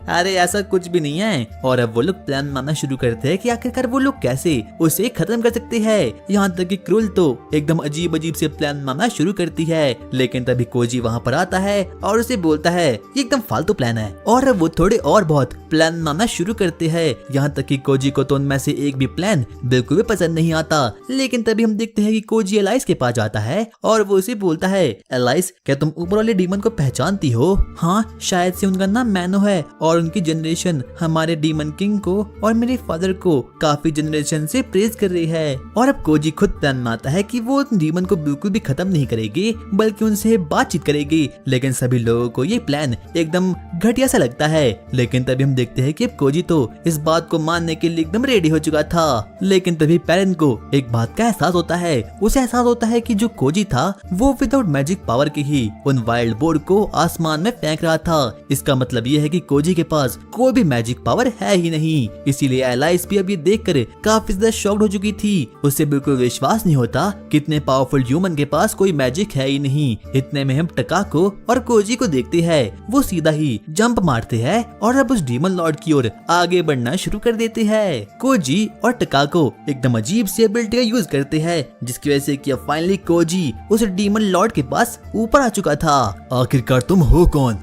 अरे ऐसा कुछ भी नहीं है। और अब वो लोग प्लान बनाना शुरू करते हैं कि आखिरकार वो लोग कैसे उसे खत्म कर सकते हैं। यहाँ तक कि क्रूल तो एकदम अजीब अजीब से प्लान बनाना शुरू करती है। लेकिन तभी कोजी वहाँ पर आता है और उसे बोलता है ये एकदम फालतू प्लान है, और वो थोड़े और बहुत प्लान बनाना शुरू करते हैं। यहाँ तक कि कोजी को तो उनमें से एक भी प्लान बिल्कुल भी पसंद नहीं आता। लेकिन तभी हम देखते हैं कि कोजी एलाइस के पास जाता है और वो उसे बोलता है, एलाइस क्या तुम ऊपर वाले डीमन को पहचानती हो? हाँ, शायद से उनका नाम मैनो है और उनकी जनरेशन हमारे डीमन किंग को और मेरे फादर को काफी जनरेशन से प्रेज कर रही है। और अब कोजी खुद प्लान बनाता है कि वो डीमन को बिल्कुल भी खत्म नहीं करेगी, बल्कि उनसे बातचीत करेगी। लेकिन सभी लोगों को ये प्लान एकदम घटिया सा लगता है। लेकिन तभी हम देखते हैं कि अब कोजी तो इस बात को मानने के लिए एकदम रेडी हो चुका था। लेकिन तभी पेरेंट को एक बात का एहसास होता है। उसे एहसास होता है कि जो कोजी था वो विदाउट मैजिक पावर के ही उन वाइल्ड बोर को आसमान आसमान में फेंक रहा था। इसका मतलब ये है कि कोजी के पास कोई भी मैजिक पावर है ही नहीं। इसीलिए एलाइस भी अब ये देखकर काफी ज्यादा शॉक्ड हो चुकी थी। उसे बिल्कुल विश्वास नहीं होता कितने पावरफुल ह्यूमन के पास कोई मैजिक है ही नहीं। इतने में हम टकाको और कोजी को देखते हैं। वो सीधा ही जंप मारते हैं और अब उस डीमन लॉर्ड की ओर आगे बढ़ना शुरू कर देते हैं। कोजी और टकाको एकदम अजीब सी एबिलिटी का यूज करते हैं, जिसकी वजह से कि फाइनली कोजी उस डीमन लॉर्ड के पास ऊपर आ चुका था। आखिरकार तुम हो कौन?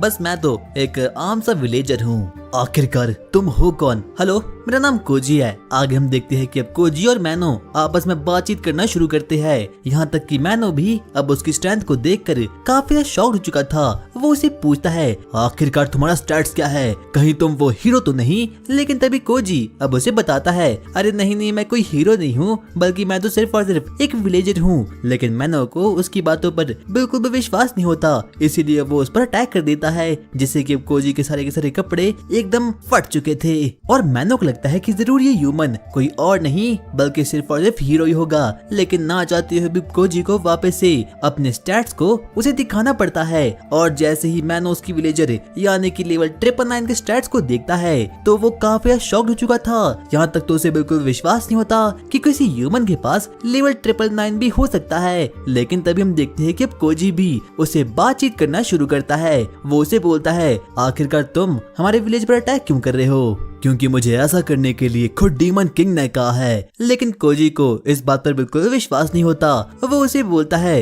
बस मैं तो एक आम सा विलेजर हूँ। आखिरकार तुम हो कौन? हेलो, मेरा नाम कोजी है। आगे हम देखते हैं कि अब कोजी और मैनो आपस में बातचीत करना शुरू करते हैं। यहाँ तक कि मैनो भी अब उसकी स्ट्रेंथ को देखकर काफी शॉक्ड हो चुका था। वो उसे पूछता है, आखिरकार तुम्हारा स्टैट्स क्या है? कहीं तुम वो हीरो तो नहीं? लेकिन तभी कोजी अब उसे बताता है, अरे नहीं, मैं कोई हीरो नहीं हूँ, बल्कि मैं तो सिर्फ और सिर्फ एक विलेजर हूँ। लेकिन मैनो को उसकी बातों पर बिल्कुल भी विश्वास नहीं होता, इसीलिए वो उस पर अटैक कर देता है, जिससे कि कोजी के सारे कपड़े एकदम फट चुके थे। और मैनो को लगता है कि जरूर ये ह्यूमन कोई और नहीं बल्कि सिर्फ और सिर्फ हीरो ही होगा। लेकिन ना चाहते हुए भी कोजी को वापस से अपने स्टैट्स को उसे दिखाना पड़ता है। और जैसे ही मैनो उसकी विलेजर यानी कि लेवल 999 के स्टैट्स को देखता है तो वो काफी शॉक्ड हो चुका था। यहाँ तक तो उसे बिल्कुल विश्वास नहीं होता कि किसी ह्यूमन के पास लेवल 999 भी हो सकता है। लेकिन तभी हम देखते हैं कि अब कोजी भी उसे बातचीत करना शुरू करता है। वो उसे बोलता है, आखिरकार तुम हमारे विलेज पर अटैक क्यों कर रहे हो? क्योंकि मुझे ऐसा करने के लिए खुद डीमन किंग ने कहा है। लेकिन कोजी को इस बात पर बिल्कुल विश्वास नहीं होता। वो उसे बोलता है,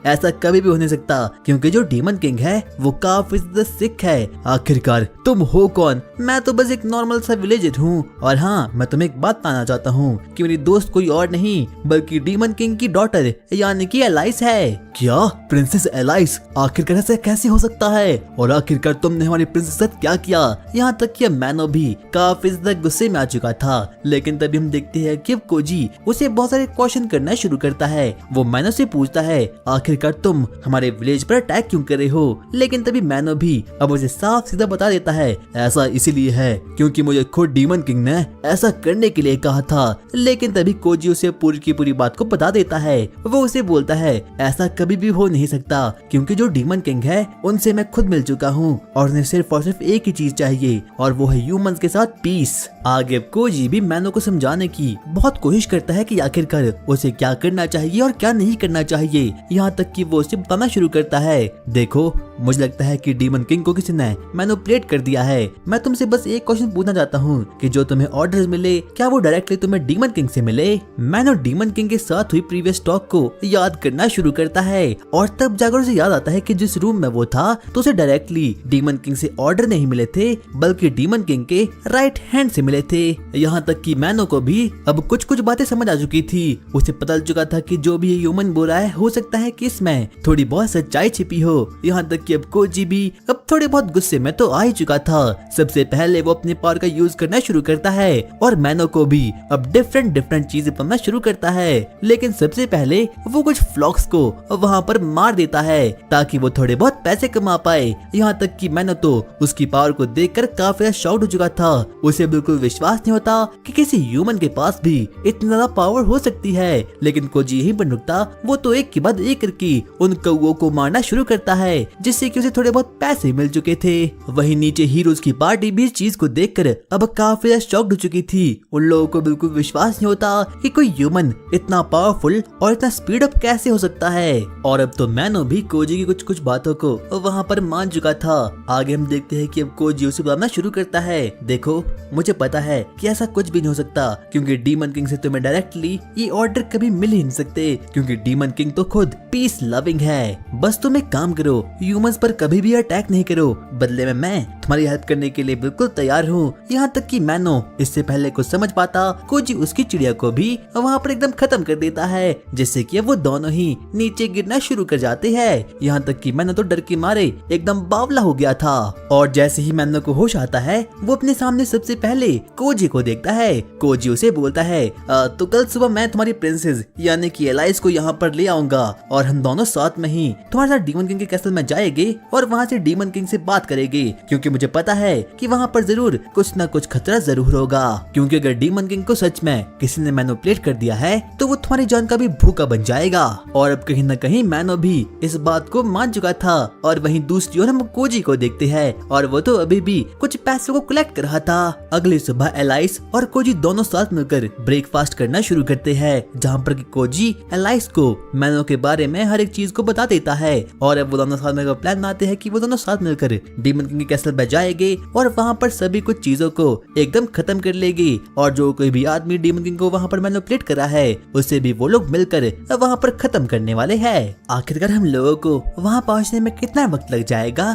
ऐसा कभी भी हो नहीं सकता, क्योंकि जो डीमन किंग है वो काफी ज्यादा सिक है। आखिरकार तुम हो कौन? मैं तो बस एक नॉर्मल सा विलेजर हूँ। और हाँ, मैं तुम्हें एक बात बताना चाहता हूँ कि मेरी दोस्त कोई और नहीं बल्कि डीमन किंग की डॉटर यानी कि एलाइस है। क्या? Princess alias? आखिरकार ऐसा कैसे हो सकता है? और आखिरकार तुमने हमारी प्रिंसेस के साथ क्या किया? यहाँ तक कि मैनो भी काफी ज्यादा गुस्से में आ चुका था। लेकिन तभी हम देखते हैं कि अब कोजी उसे बहुत सारे क्वेश्चन करना शुरू करता है। वो मैनो से पूछता है, आखिरकार तुम हमारे विलेज पर अटैक क्यों कर रहे हो? लेकिन तभी मैनो भी अब उसे साफ सीधा बता देता है, ऐसा इसीलिए है क्योंकि मुझे खुद डीमन किंग ने ऐसा करने के लिए कहा था। लेकिन तभी कोजी उसे पूरी की पूरी बात को बता देता है। वो उसे बोलता है, ऐसा कभी भी हो नहीं सकता, क्योंकि जो डीमन किंग है उनसे मैं खुद मिल चुका हूँ और उन्हें सिर्फ और सिर्फ एक ही चीज चाहिए, और वो है ह्यूमंस के साथ पीस। आगे कोजी भी मैनो को समझाने की बहुत कोशिश करता है कि आखिरकार उसे क्या करना चाहिए और क्या नहीं करना चाहिए। यहाँ तक कि वो उसे बताना शुरू करता है, देखो, मुझे लगता है कि डीमन किंग को किसी ने मैनिपुलेट कर दिया है। मैं तुमसे बस एक क्वेश्चन पूछना चाहता हूँ कि जो तुम्हें ऑर्डर्स मिले क्या वो डायरेक्टली तुम्हें डीमन किंग से मिले? मैनो डीमन किंग के साथ हुई प्रीवियस टॉक को याद करना शुरू करता है और तब जाकर उसे याद आता है कि जिस रूम में वो था तो उसे डायरेक्टली डीमन किंग से ऑर्डर नहीं मिले थे बल्कि डीमन किंग के राइट हैंड से मिले थे। यहाँ तक कि मैनो को भी अब कुछ बातें समझ आ चुकी थी। उसे पता चुका था कि जो भी ह्यूमन बोल रहा है हो सकता है कि इसमें थोड़ी बहुत सच्चाई छिपी हो। यहाँ तक कि अब कोजी भी अब थोड़े बहुत गुस्से में तो आ ही चुका था। सबसे पहले वो अपने पावर का यूज करना शुरू करता है और मैनो को भी अब डिफरेंट चीजें बनना शुरू करता है। लेकिन सबसे पहले वो कुछ फ्लॉक्स को वहाँ पर मार देता है ताकि वो थोड़े बहुत पैसे कमा पाए। यहाँ तक कि मैनो तो उसकी पावर को देखकर काफी शॉक्ड हो चुका था। उसे बिल्कुल विश्वास नहीं होता कि किसी ह्यूमन के पास भी इतनी ज्यादा पावर हो सकती है। लेकिन कोजी यहीं पर रुकता, वो तो एक के बाद एक करके उन कौओं को मारना शुरू करता है जिससे कि उसे थोड़े बहुत पैसे मिल चुके थे। वहीं नीचे हीरोज की पार्टी भी इस चीज को देखकर अब काफी शॉक्ड हो चुकी थी। उन लोगों को बिल्कुल विश्वास नहीं होता कि कोई ह्यूमन इतना पावरफुल और इतना स्पीड अप कैसे हो सकता है। और अब तो मैनो भी कोजी की कुछ बातों को वहाँ पर मान चुका था। आगे हम देखते हैं कि अब कोजी उसे बुलाना शुरू करता है, देखो, मुझे पता है कि ऐसा कुछ भी नहीं हो सकता क्योंकि डीमन किंग से तुम्हें डायरेक्टली ये ऑर्डर कभी मिल ही नहीं सकते, क्योंकि डीमन किंग तो खुद पीस लविंग है। बस तुम एक काम करो, ह्यूमंस पर कभी भी अटैक नहीं करो, बदले में मैं तुम्हारी हेल्प करने के लिए बिल्कुल तैयार हूँ। यहाँ तक कि मैनो इससे पहले कुछ समझ पाता, कोजी उसकी चिड़िया को भी वहाँ पर एकदम खत्म कर देता है जिससे कि वो दोनों ही नीचे गिरना शुरू कर जाते हैं। यहाँ तक कि मैनो तो डर के मारे एकदम बावला हो गया था। और जैसे ही मैनो को होश आता है वो अपने सामने सबसे पहले कोजी को देखता है। कोजी उसे बोलता है, तो कल सुबह मैं तुम्हारी प्रिंसेस यानी कि एलाइस को यहाँ पर ले आऊंगा और हम दोनों साथ में ही तुम्हारे साथ डीमन किंग के कैसल में जाएंगे। जाएंगे और वहाँ से डीमन किंग से बात करेंगे, क्योंकि मुझे पता है कि वहाँ पर जरूर कुछ न कुछ खतरा जरूर होगा। क्योंकि अगर डीमन किंग को सच में किसी ने मैनिपुलेट कर दिया है तो वो तुम्हारी जान का भी भूखा बन जाएगा। और अब कहीं न कहीं मैनो भी इस बात को मान चुका था। और वहीं दूसरी ओर हम कोजी को देखते हैं और वो तो अभी भी कुछ पैसों को कलेक्ट कर रहा था। अगली सुबह एलाइस और कोजी दोनों साथ मिलकर ब्रेकफास्ट करना शुरू करते हैं, जहाँ पर कोजी एलाइस को मैनो के बारे में हर एक चीज को बता देता है। और अब वो दोनों साथ मिलकर प्लान बनाते हैं कि वो दोनों साथ मिलकर डीमन किंग के कैसल में जाएंगे और वहाँ पर सभी कुछ चीजों को एकदम खत्म कर लेगी। और जो कोई भी आदमी डीमन किंग को वहाँ पर मैनिपुलेट करा है उसे भी वो लोग मिलकर वहाँ पर खत्म करने वाले हैं। आखिरकार हम लोगों को वहाँ पहुँचने में कितना वक्त लग जाएगा?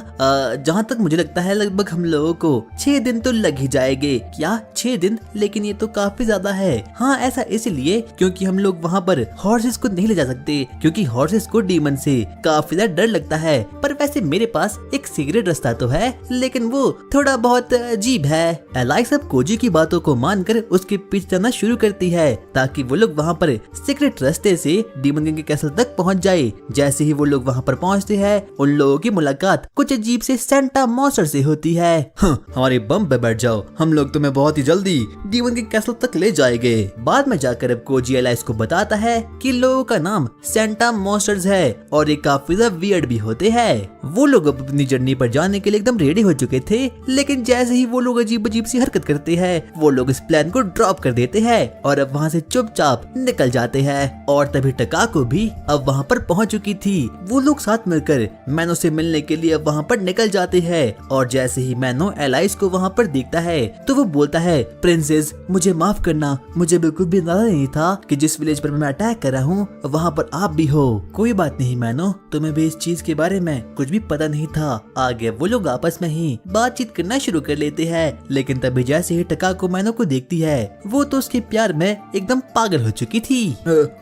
जहाँ तक मुझे लगता है लगभग हम लोगों को 6 दिन तो लग ही जाएंगे। क्या 6 दिन? लेकिन ये तो काफी ज्यादा है। हाँ, ऐसा इसलिए क्योंकि हम लोग वहाँ पर हॉर्सेस को नहीं ले जा सकते, क्योंकि हॉर्सेस को डीमन से काफी ज्यादा डर लगता है। पर वैसे मेरे पास एक सीक्रेट रास्ता तो है, लेकिन वो थोड़ा बहुत अजीब है। एलाइस अब कोजी की बातों को मानकर उसके पीछे चलना शुरू करती है ताकि वो लोग वहाँ पर सीक्रेट रास्ते से डीमन किंग के कैसल तक पहुँच जाए। जैसे ही वो लोग वहाँ पर पहुँचते हैं उन लोगों की मुलाकात कुछ अजीब से सेंटा मॉन्स्टर से होती है। हमारे बम पे बैठ जाओ, हम लोग तुम्हें बहुत ही जल्दी डीमन के कैसल तक ले जाएंगे। बाद में जाकर अब कोजी एलाइस को बताता है कि लोगों का नाम सेंटा मॉन्स्टर्स है और ये काफी ज्यादा वियर्ड भी होते हैं। वो लोग अपनी जर्नी पर जाने के लिए एकदम रेडी हो चुके थे, लेकिन जैसे ही वो लोग अजीब अजीब सी हरकत करते हैं वो लोग इस प्लान को ड्रॉप कर देते हैं और अब वहाँ से चुपचाप निकल जाते हैं। और तभी टकाको भी अब वहाँ पर पहुँच चुकी थी। वो लोग साथ मिलकर मैनो से मिलने के लिए अब वहाँ पर निकल जाते हैं। और जैसे ही मैनो एलाइस को वहाँ पर देखता है तो वो बोलता है, प्रिंसेस मुझे माफ करना, मुझे बिल्कुल भी अंदाजा नहीं था कि जिस विलेज पर मैं अटैक कर रहा हूँ वहाँ पर आप भी हो। कोई बात नहीं मैनो, तुम्हें भी इस चीज के बारे में कुछ भी पता नहीं था। आगे वो लोग आपस में ही बातचीत करना शुरू कर लेते हैं। लेकिन तभी जैसे ही टकाको मैनो को देखती है वो तो उसके प्यार में एकदम पागल हो चुकी थी।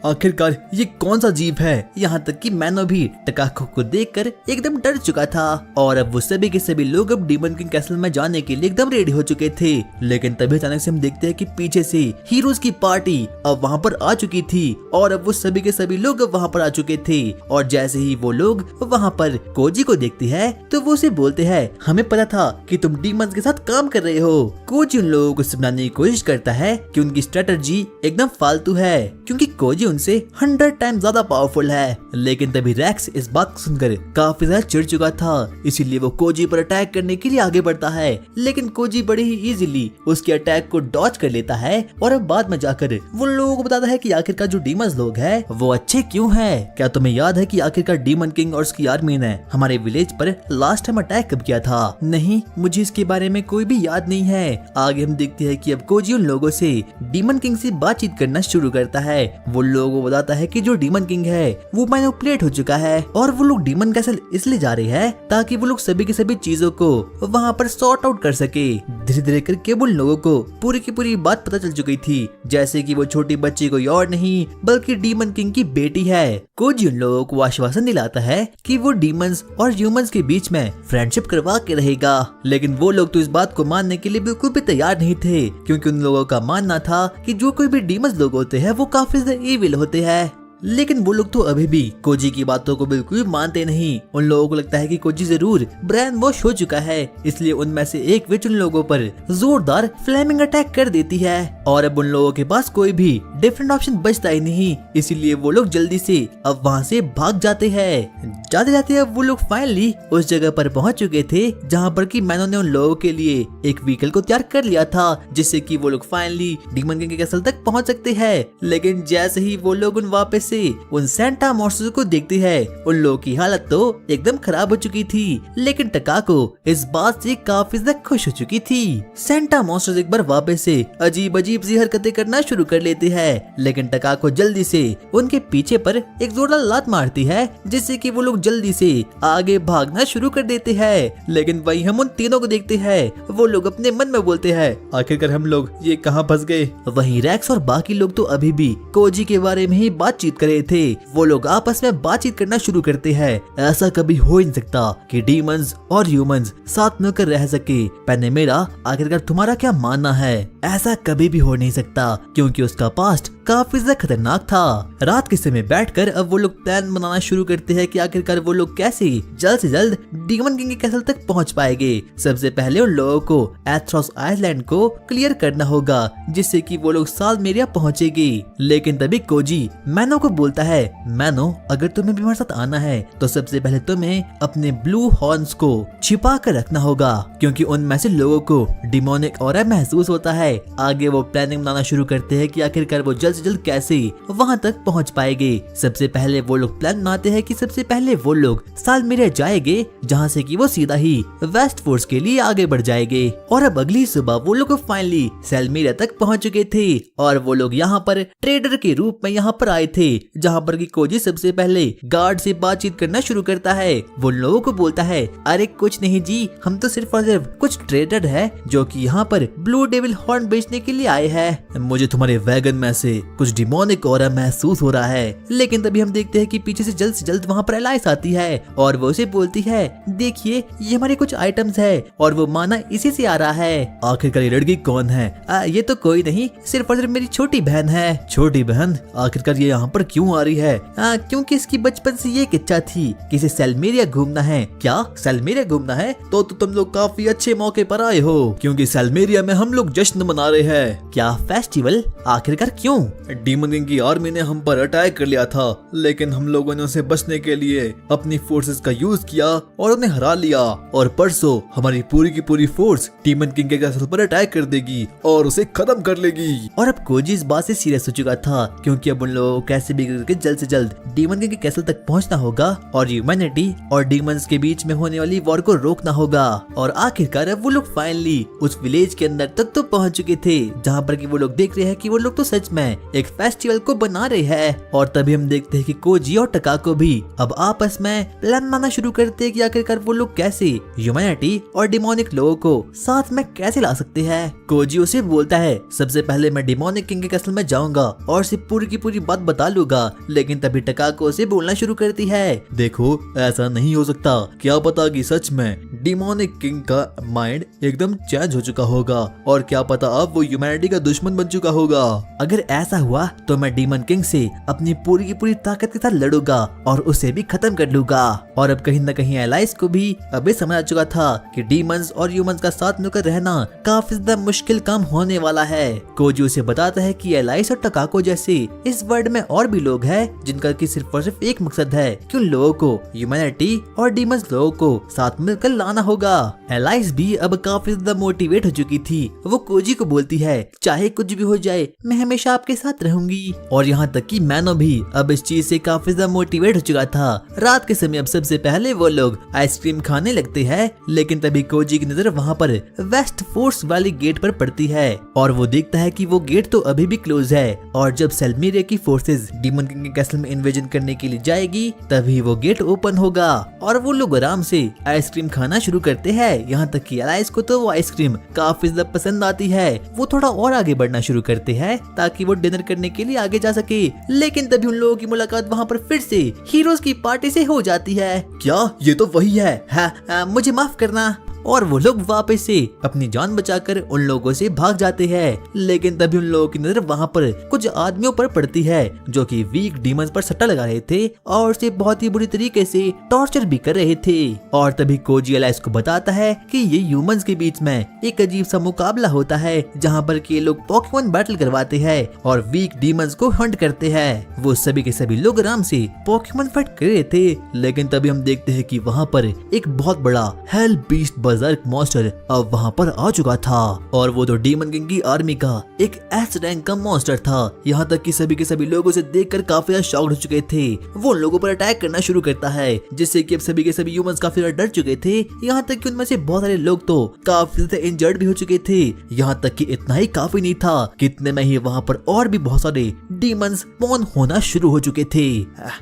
आखिरकार ये कौन सा जीव है? यहाँ तक कि मैनो भी टकाको को देखकर एकदम डर चुका था। और अब वो सभी के सभी लोग अब डीमन किंग कैसल में जाने के लिए एकदम रेडी हो चुके थे। लेकिन तभी अचानक से हम देखते हैं कि पीछे से हीरोज की पार्टी अब वहाँ पर आ चुकी थी और अब वो सभी के सभी लोग अब वहाँ पर आ चुके थे। और जैसे ही वो लोग वहाँ पर कोजी को देखती है तो वो उसे बोलते हैं, हमें पता था कि तुम डीमंस के साथ काम कर रहे हो। कोजी उन लोगों को समझाने की कोशिश करता है कि उनकी स्ट्रेटजी एकदम फालतू है, क्योंकि कोजी उनसे 100 टाइम ज्यादा पावरफुल है। लेकिन तभी रैक्स इस बात को सुनकर काफी ज्यादा चिढ़ चुका था, इसीलिए वो कोजी पर अटैक करने के लिए आगे बढ़ता है। लेकिन कोजी बड़े ही इजीली उसके अटैक को डॉज कर लेता है। और अब बाद में जाकर वो लोगों को बताता है कि आखिरकार जो डीमंस लोग हैं वो अच्छे क्यों हैं। क्या तुम्हें याद है कि आखिरकार डीमन किंग और उसकी आर्मी ने हमारे विलेज पर लास्ट टाइम अटैक कब किया था? नहीं, मुझे इसके बारे में कोई भी याद नहीं है। आगे हम देखते हैं कि अब कोजी उन लोगों से डीमन किंग से बातचीत करना शुरू करता है। वो लोगों को बताता है कि जो डीमन किंग है वो मैनिपुलेट हो चुका है और वो लोग डीमन कैसल इसलिए जा रहे हैं ताकि वो लोग सभी की सभी चीजों को वहाँ पर सॉर्ट आउट कर सके। धीरे धीरे करके उन लोगों को पूरी की पूरी बात पता चल चुकी थी, जैसे कि वो छोटी बच्ची कोई और नहीं बल्कि डीमन किंग की बेटी है। कोजी उन लोगों को आश्वासन दिलाता है कि वो डीमंस और ह्यूमंस के बीच में फ्रेंडशिप करवा के रहेगा। लेकिन वो लोग तो इस बात को मानने के लिए बिल्कुल भी तैयार नहीं थे, क्योंकि उन लोगों का मानना था कि जो कोई भी डीमंस लोग होते हैं वो काफी ज्यादा इविल होते हैं। लेकिन वो लोग तो अभी भी कोजी की बातों को बिल्कुल मानते नहीं। उन लोगों को लगता है कि कोजी जरूर ब्रेन वॉश हो चुका है, इसलिए उनमें से एक विच उन लोगों पर जोरदार फ्लेमिंग अटैक कर देती है। और अब उन लोगों के पास कोई भी डिफरेंट ऑप्शन बचता ही नहीं, इसीलिए वो लोग जल्दी से अब वहाँ से भाग जाते हैं। जाते जाते अब वो लोग फाइनली उस जगह पर पहुँच चुके थे जहाँ पर कि मैनो ने उन लोगों के लिए एक व्हीकल को तैयार कर लिया था, जिससे कि वो लोग फाइनली डीमन किंग के कैसल तक पहुँच सकते हैं। लेकिन जैसे ही वो लोग उन वापस से उन सेंटा मॉन्स्टर्स को देखते हैं उन लोगों की हालत तो एकदम खराब हो चुकी थी। लेकिन टकाको इस बात से काफी ज्यादा खुश हो चुकी थी। सेंटा मॉन्स्टर्स एक बार वापस से अजीब अजीब सी हरकतें करना शुरू कर लेते हैं, लेकिन टकाको जल्दी से उनके पीछे पर एक जोरदार लात मारती है, जिससे कि वो लोग जल्दी से आगे भागना शुरू कर देते हैं। लेकिन वही हम उन तीनों को देखते हैं, वो लोग अपने मन में बोलते हैं, आखिरकार हम लोग ये कहाँ फंस गए। वहीं रैक्स और बाकी लोग तो अभी भी कोजी के बारे में ही बातचीत कर रहे थे। वो लोग आपस में बातचीत करना शुरू करते हैं। ऐसा कभी हो ही नहीं सकता कि डीमंस और ह्यूमंस साथ मिलकर रह सके। पहले मेरा, आखिरकार तुम्हारा क्या मानना है? ऐसा कभी भी हो नहीं सकता क्योंकि उसका पास्ट काफी ज्यादा खतरनाक था। रात के समय बैठकर अब वो लोग प्लान बनाना शुरू करते हैं कि आखिरकार वो लोग कैसे जल्द से जल्द डीमन किंग के कैसल तक पहुंच पाएंगे। सबसे पहले उन लोगों को एथ्रोस आइलैंड को क्लियर करना होगा जिससे कि वो लोग सालमेरिया पहुंचेगी। लेकिन तभी कोजी मैनो को बोलता है, मैनो अगर तुम्हें भी हमारे साथ आना है तो सबसे पहले तुम्हें अपने ब्लू हॉर्न्स को छिपा कर रखना होगा क्योंकि उनमें से लोगों को डिमोनिक ऑरा महसूस होता है। आगे वो प्लानिंग बनाना शुरू करते हैं कि आखिरकार वो जल्द से जल्द कैसे वहां तक पहुंच पाएंगे। सबसे पहले वो लोग प्लान बनाते हैं कि सबसे पहले वो लोग सालमेरिया जाएंगे जहां से कि वो सीधा ही वेस्ट फोर्स के लिए आगे बढ़ जाएंगे। और अब अगली सुबह वो लोग फाइनली सालमेरिया तक पहुंच चुके थे और वो लोग यहाँ पर ट्रेडर के रूप में यहाँ पर आए थे जहाँ पर कि कोजी सबसे पहले गार्ड से बातचीत करना शुरू करता है। वो लोगों को बोलता है, अरे कुछ नहीं जी, हम तो सिर्फ और सिर्फ कुछ ट्रेडर है जो कि यहाँ पर ब्लू डेविल हॉर्न बेचने के लिए आए हैं। मुझे तुम्हारे वैगन में से कुछ डिमोनिक ऑरा महसूस हो रहा है। लेकिन तभी हम देखते हैं कि पीछे से जल्द वहाँ पर एलाइस आती है और वो उसे बोलती है, देखिए ये हमारे कुछ आइटम्स है और वो माना इसी से आ रहा है। आखिरकार ये लड़की कौन है? ये तो कोई नहीं, सिर्फ और सिर्फ मेरी छोटी बहन है। छोटी बहन? आखिरकार ये यहाँ पर क्यों आ रही है? क्योंकि इसकी बचपन से ये इच्छा थी कि इसे सालमेरिया घूमना है। क्या सालमेरिया घूमना है? तो तुम लोग काफी अच्छे मौके पर आए हो क्योंकि सालमेरिया में हम लोग जश्न मना रहे हैं। क्या फेस्टिवल? आखिरकार क्यों? डीमन किंग की आर्मी ने हम पर अटैक कर लिया था लेकिन हम लोगों ने उसे बचने के लिए अपनी फोर्सेस का यूज किया और उन्हें हरा लिया और परसों हमारी पूरी की पूरी फोर्स डीमन किंग के कैसल पर अटैक कर देगी और उसे खत्म कर लेगी। और अब कोजी इस बात से सीरियस हो चुका था क्योंकि अब उन लोगों को कैसे भी करके जल्द से जल्द डीमन किंग के कैसल तक पहुंचना होगा और ह्यूमैनिटी और डीमंस के बीच में होने वाली वॉर को रोकना होगा। और आखिरकार अब वो लोग फाइनली उस विलेज के अंदर तक तो पहुंच चुके थे जहाँ पर कि वो लोग देख रहे हैं कि वो लोग तो सच में एक फेस्टिवल को बना रहे हैं। और तभी हम देखते हैं कि कोजी और टकाको भी अब आपस में प्लान बनाना शुरू करते हैं कि आखिरकार वो लोग कैसे ह्यूमैनिटी और डिमोनिक लोगों को साथ में कैसे ला सकते हैं। कोजी उसे बोलता है, सबसे पहले मैं डिमोनिक किंग के कैसल में जाऊंगा और उसे पूरी की पूरी बात बता लूंगा। लेकिन तभी टकाको उसे बोलना शुरू करती है, देखो ऐसा नहीं हो सकता, क्या पता कि सच में डिमोनिक किंग का माइंड एकदम चेंज हो चुका होगा और क्या पता अब वो ह्यूमैनिटी का दुश्मन बन चुका होगा। अगर ऐसा हुआ तो मैं डीमन किंग से अपनी पूरी की पूरी ताकत के साथ लड़ूंगा और उसे भी खत्म कर लूंगा। और अब कहीं न कहीं एलाइस को भी अभी समझ आ चुका था कि डीमंस और ह्यूमंस का साथ मिलकर रहना काफी ज्यादा मुश्किल काम होने वाला है। कोजी उसे बताता है कि एलाइस और टकाको जैसे इस वर्ल्ड में और भी लोग हैं जिनका कि सिर्फ और सिर्फ एक मकसद है कि उन लोगों को ह्यूमैनिटी और डीमंस लोगों को साथ मिलकर लाना होगा। एलाइस भी अब काफी ज्यादा मोटिवेट हो चुकी थी। वो कोजी को बोलती है, चाहे कुछ भी हो जाए मैं हमेशा आपके साथ रहूंगी। और यहाँ तक कि मैनो भी अब इस चीज से काफी ज्यादा मोटिवेट हो चुका था। रात के समय अब सबसे पहले वो लोग आइसक्रीम खाने लगते हैं लेकिन तभी कोजी की नजर वहाँ पर वेस्ट फोर्स वाली गेट पर पड़ती है और वो देखता है कि वो गेट तो अभी भी क्लोज है और जब सालमेरिया की फोर्सेस डीमन किंग के कैसल में इन्वेजन करने के लिए जाएगी तभी वो गेट ओपन होगा और वो लोग आराम से आइसक्रीम खाना शुरू करते हैं। यहाँ तक कि एलाइस को तो वो आइसक्रीम काफी ज्यादा पसंद आती है। वो थोड़ा और आगे बढ़ना शुरू करते हैं ताकि वो डिनर करने के लिए आगे जा सके। लेकिन तभी उन लोगों की मुलाकात वहाँ पर फिर से हीरोज की पार्टी से हो जाती है। क्या ये तो वही है? मुझे माफ करना। और वो लोग वापस से अपनी जान बचाकर उन लोगों से भाग जाते हैं। लेकिन तभी उन लोगों की नजर वहाँ पर कुछ आदमियों पर पड़ती है जो कि वीक डीमंस पर सट्टा लगा रहे थे और उसे बहुत ही बुरी तरीके से टॉर्चर भी कर रहे थे। और तभी कोजी एलाइस को बताता है कि ये ह्यूमंस के बीच में एक अजीब सा मुकाबला होता है जहाँ पर कि लोग पोकेमॉन बैटल करवाते हैं और वीक डीमंस को हंट करते हैं। वो सभी के सभी लोग आराम से पोकेमॉन फाइट कर रहे थे। लेकिन तभी हम देखते हैं कि वहाँ पर एक बहुत बड़ा हेल बीस्ट बर्ज़र्क मॉन्स्टर अब वहाँ पर आ चुका था और वो तो डीमन किंग की आर्मी का एक एस रैंक का मॉन्स्टर था। यहाँ तक कि सभी के सभी लोग उसे देखकर काफी ज्यादा शॉक्ड हो चुके थे। वो लोगों पर अटैक करना शुरू करता है जिससे कि अब सभी के सभी ह्यूमंस काफी ज्यादा डर चुके थे। यहाँ तक कि उनमें से बहुत सारे लोग तो काफी ज्यादा इंजर्ड भी हो चुके थे। यहाँ तक कि इतना ही काफी नहीं था, कितने में ही वहाँ पर और भी बहुत सारे डीमंस स्पॉन होना शुरू हो चुके थे।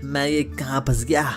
मैं ये कहाँ फंस गया?